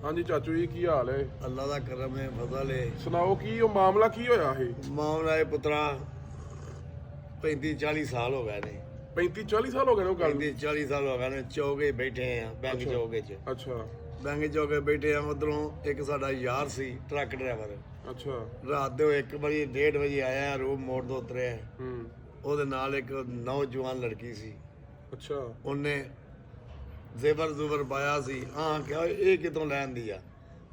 ਹਾਂਜੀ ਚਾਚੂ ਜੀ ਕੀ ਹਾਲ ਹੈ? ਅੱਲਾ ਦਾ ਕਰਮ ਹੈ, ਫਜ਼ਲ ਹੈ। ਸੁਣਾਓ ਕੀ ਉਹ ਮਾਮਲਾ ਕੀ ਹੋਇਆ ਇਹ? ਮਾਮਲਾ ਇਹ ਪੁੱਤਰਾ 35-40 ਸਾਲ ਹੋ ਗਏ ਨੇ। 35-40 ਸਾਲ ਹੋ ਗਏ ਨੇ ਉਹ ਗੱਲ? 35-40 ਸਾਲ ਹੋ ਗਏ ਨੇ। ਚੌਕੇ ਬੈਠੇ ਆ ਬੈਂਕ ਚੌਕੇ 'ਚ। ਅੱਛਾ। ਬੈਂਕ ਚੌਕੇ ਬੈਠੇ ਆ। ਉਧਰੋਂ ਇੱਕ ਸਾਡਾ ਯਾਰ ਸੀ ਟਰੱਕ ਡਰਾਈਵਰ। ਅੱਛਾ। ਰਾਤ ਦੇ 1 ਵਜੇ 1:30 ਵਜੇ ਆਇਆ, ਰੂਪ ਮੋੜ ਤੋਂ ਉਤਰਿਆ। ਉਹਦੇ ਨਾਲ ਇੱਕ ਨੌਜਵਾਨ ਲੜਕੀ ਸੀ। ਅੱਛਾ। ਉਹਨੇ ਜ਼ੇਵਰ ਪਾਇਆ ਸੀ। ਕਿਹਾ ਇਹ ਕਿਤੋਂ ਲੈਂਦੀ ਆ?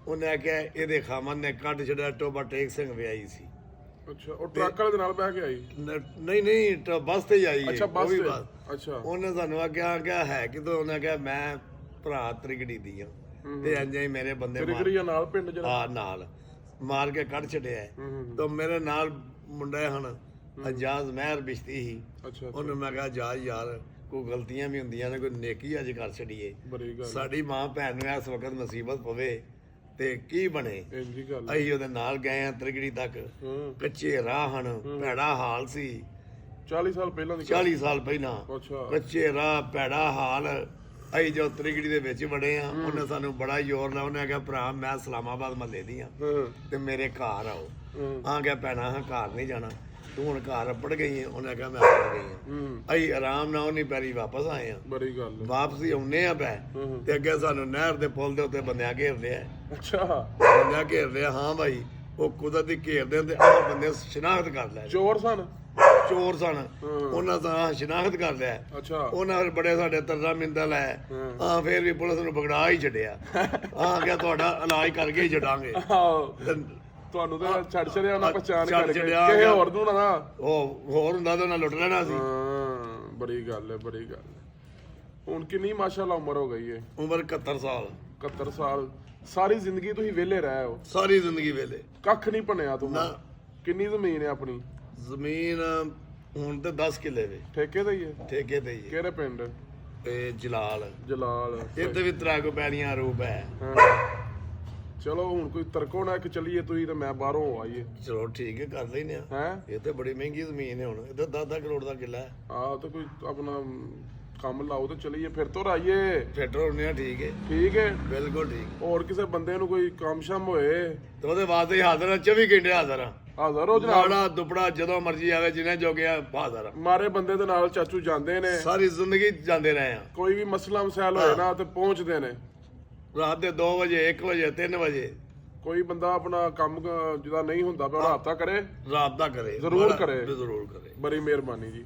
ਉਹਨੇ ਆਖਿਆ ਇਹਦੇ ਖਾਮਨ ਨੇ ਕੱਢ ਛੱਡਿਆ। ਟੋਬਾ ਟੇਕ ਸਿੰਘ ਵਿਆਹੀ ਸੀ। ਅੱਛਾ। ਉਹ ਟਰੱਕ ਵਾਲੇ ਦੇ ਨਾਲ ਬਹਿ ਕੇ ਆਈ? ਨਹੀਂ ਬੱਸ ਤੇ ਹੀ ਆਈ। ਅੱਛਾ ਬੱਸ ਤੇ। ਅੱਛਾ। ਉਹਨੇ ਸਾਨੂੰ ਆਖਿਆ ਹੈ ਕਿਤੋਂ? ਉਹਨੇ ਕਿਹਾ ਮੈਂ ਭਰਾ ਤ੍ਰਿਗੜੀ ਦੀ ਆ ਤੇ ਇੰਜ ਹੀ ਮੇਰੇ ਬੰਦੇ ਤ੍ਰਿਗੜੀ ਨਾਲ ਪਿੰਡ ਜਿਹੜਾ ਨਾਲ ਮਾਰ ਕੇ ਕੱਢ ਛੱਡਿਆ। ਤਾਂ ਮੇਰੇ ਨਾਲ ਮੁੰਡੇ ਹਨ ਅਜਾਜ਼ ਮਹਿਰ ਬਿਸ਼ਤੀ ਸੀ। ਅੱਛਾ। ਉਹਨੂੰ ਮੈਂ ਕਿਹਾ ਜਾ ਯਾਰ ਕੋਈ ਗਲਤੀਆਂ ਵੀ ਹੁੰਦੀਆਂ ਨੇ, ਕੋਈ ਨੇਕੀ ਅੱਜ ਕਰ ਛੱਡੀਏ। ਬੜੀ ਗੱਲ। ਸਾਡੀ ਮਾਂ ਭੈਣ ਨੂੰ ਇਸ ਵਕਤ ਮੁਸੀਬਤ ਪਵੇ ਤੇ ਕੀ ਬਣੇ। ਇੰਜੀ ਗੱਲ। ਅਸੀਂ ਉਹਦੇ ਨਾਲ ਗਏ ਆ ਤ੍ਰਿਗੜੀ ਤੱਕ। ਕੱਚੇ ਰਾਹ ਹਨ, ਭੈੜਾ ਹਾਲ ਸੀ। 40 ਸਾਲ ਪਹਿਲਾਂ ਦੀ? 40 ਸਾਲ ਪਹਿਲਾਂ। ਅੱਛਾ। ਕੱਚੇ ਰਾਹ, ਭੈੜਾ ਹਾਲ। ਅਸੀਂ ਜੋ ਤ੍ਰਿਗੜੀ ਦੇ ਵਿੱਚ ਵੜੇ ਆ, ਉਹਨੇ ਸਾਨੂੰ ਬੜਾ ਜ਼ੋਰ ਲਾਇਆ। ਉਹਨੇ ਕਿਹਾ ਭਰਾ ਮੈਂ ਇਸਲਾਮਾਬਾਦ ਮਹੱਲੇ ਦੀ ਆ ਤੇ ਮੇਰੇ ਘਰ ਆਓ। ਕਿਹਾ ਭੈਣਾ ਘਰ ਨਹੀਂ ਜਾਣਾ, ਤੂੰ ਹੁਣ ਘਰ ਅੱਪੜ ਗਈ ਹੈ। ਉਹਨੇ ਕਿਹਾ ਮੈਂ ਅੱਪੜ ਗਈ ਹਾਂ। ਅਸੀਂ ਆਰਾਮ ਨਾਲ ਉਹਨੀ ਪੈਰੀ ਵਾਪਸ ਆਏ ਆ। ਬੜੀ ਗੱਲ। ਵਾਪਸੀ ਆਉਨੇ ਆ ਪੈ ਤੇ ਅੱਗੇ ਸਾਨੂੰ ਨਹਿਰ ਦੇ ਪੁੱਲ ਦੇ ਉੱਤੇ ਬੰਦਿਆਂ ਘੇਰਦੇ ਆ। ਅੱਛਾ। ਬੰਦਿਆਂ ਘੇਰਦੇ ਆ। ਹਾਂ ਭਾਈ ਉਹ ਕੁਦਰਤੀ ਘੇਰਦੇ ਤੇ ਆਹ ਬੰਦੇ ਸ਼ਨਾਖਤ ਕਰ ਲੈ। ਚੋਰ ਸਨ? ਚੋਰ ਸਨ। ਉਹਨਾਂ ਦਾ ਸ਼ਨਾਖਤ ਕਰ ਲਿਆ। ਅੱਛਾ। ਉਹਨਾਂ ਫਿਰ ਬੜੇ ਸਾਡੇ ਤਰਦਾ ਮਿੰਦਾ ਲਾਇਆ। ਫਿਰ ਵੀ ਪੁਲਿਸ ਨੂੰ ਪਕੜਾ ਹੀ ਛੱਡਿਆ। ਕਿਹਾ ਤੁਹਾਡਾ ਇਲਾਜ ਕਰਕੇ ਹੀ ਛੱਡਾਂਗੇ। ਤੁਹਾਨੂੰ ਤਾਂ ਛੱਡ ਛੜਿਆ ਉਹਨਾਂ ਪਛਾਣ ਛੱਡ ਕਰਕੇ। ਛੱਡਿਆ। ਕਿਸੇ ਹੋਰ ਨੂੰ ਨਾ ਉਹ ਹੋਰ ਹੁੰਦਾ ਤਾਂ ਉਹਨਾਂ ਲੁੱਟ ਲੈਣਾ ਸੀ। ਬੜੀ ਗੱਲ ਹੈ, ਬੜੀ ਗੱਲ। ਹੁਣ ਕਿੰਨੀ ਮਾਸ਼ਾਅੱਲਾ ਉਮਰ ਹੋ ਗਈ ਹੈ? ਉਮਰ 71 ਸਾਲ। 71 ਸਾਲ। ਸਾਰੀ ਜ਼ਿੰਦਗੀ ਤੁਸੀਂ ਵਿਹਲੇ ਰਹੇ ਹੋ? ਸਾਰੀ ਜ਼ਿੰਦਗੀ ਵੇਲੇ ਕੱਖ ਨਹੀਂ ਬਣਿਆ ਤੁਹਾਨੂੰ? ਨਾ। ਕਿੰਨੀ ਜ਼ਮੀਨ ਹੈ ਆਪਣੀ? ਜ਼ਮੀਨ ਹੁਣ ਤੇ 10 ਕਿੱਲੇ ਵੇ। ਠੇਕੇ ਤੇ ਹੀ ਹੈ? ਠੇਕੇ ਤੇ ਹੀ ਹੈ। ਕਿਹੜੇ ਪਿੰਡ? ਤੇ ਜਲਾਲ। ਇੱਥੇ ਵੀ ਤਰਾਗ ਪੈਣੀਆਂ ਰੂਪ ਹੈ। ਚਲੋ ਹੁਣ ਕੋਈ ਤਰਕੋ ਨਾ ਕਿ ਚਲੀਏ ਤੁਸੀਂ ਤੇ ਮੈਂ ਬਾਹਰੋਂ ਆਈਏ। ਚਲੋ ਠੀਕ ਹੈ ਕਰ ਲੈਨੇ ਆ। ਹੈ ਇਹ ਤੇ ਬੜੀ ਮਹਿੰਗੀ ਜ਼ਮੀਨ ਹੈ। ਹੁਣ ਇਹ ਤਾਂ 10 ਕਰੋੜ ਦਾ ਕਿੱਲਾ ਹੈ। ਆਹ ਤਾਂ ਕੋਈ ਆਪਣਾ ਕੰਮ ਲਾਓ ਤੇ ਚਲੀਏ ਫਿਰ ਤੋਂ ਆਈਏ। ਫਿੱਟ ਹੋਣੇ ਆ। ਠੀਕ ਹੈ। ਠੀਕ ਹੈ। ਬਿਲਕੁਲ ਠੀਕ। ਹੋਰ ਕਿਸੇ ਬੰਦੇ ਨੂੰ ਕੋਈ ਕੰਮ ਸ਼ਮ ਹੋਏ ਤੇ ਉਹਦੇ ਵਾਸਤੇ ਹੀ ਹਾਜ਼ਰ ਆ। 24 ਘੰਟੇ ਹਾਜ਼ਰ ਆ। ਹਾਜ਼ਰ ਹੋ ਜਨਾਬ। ਨਾੜਾ ਦੁਪੜਾ ਜਦੋਂ ਮਰਜ਼ੀ ਆਵੇ, ਜਿਹਨੇ ਜੋਗਿਆ ਹਾਜ਼ਰ ਆ। ਮਾਰੇ ਬੰਦੇ ਦੇ ਨਾਲ ਚਾਚੂ ਜਾਂਦੇ ਨੇ? ਸਾਰੀ ਜ਼ਿੰਦਗੀ ਜਾਂਦੇ ਰਹੇ ਆ। ਕੋਈ ਵੀ ਮਸਲਾ ਮਸਾਇਲ ਹੋਏ ਨਾ ਤੇ ਪਹੁੰਚਦੇ ਨੇ। ਰਾਤ ਦੇ 2 ਵਜੇ 1 ਵਜੇ 3 ਵਜੇ। ਕੋਈ ਬੰਦਾ ਆਪਣਾ ਕੰਮ ਜਿਹਦਾ ਨਹੀਂ ਹੁੰਦਾ ਪਿਆ ਰਾਬਤਾ ਕਰੇ। ਰਾਬਤਾ ਕਰੇ। ਜ਼ਰੂਰ ਕਰੇ। ਜ਼ਰੂਰ ਕਰੇ। ਬੜੀ ਮਿਹਰਬਾਨੀ ਜੀ।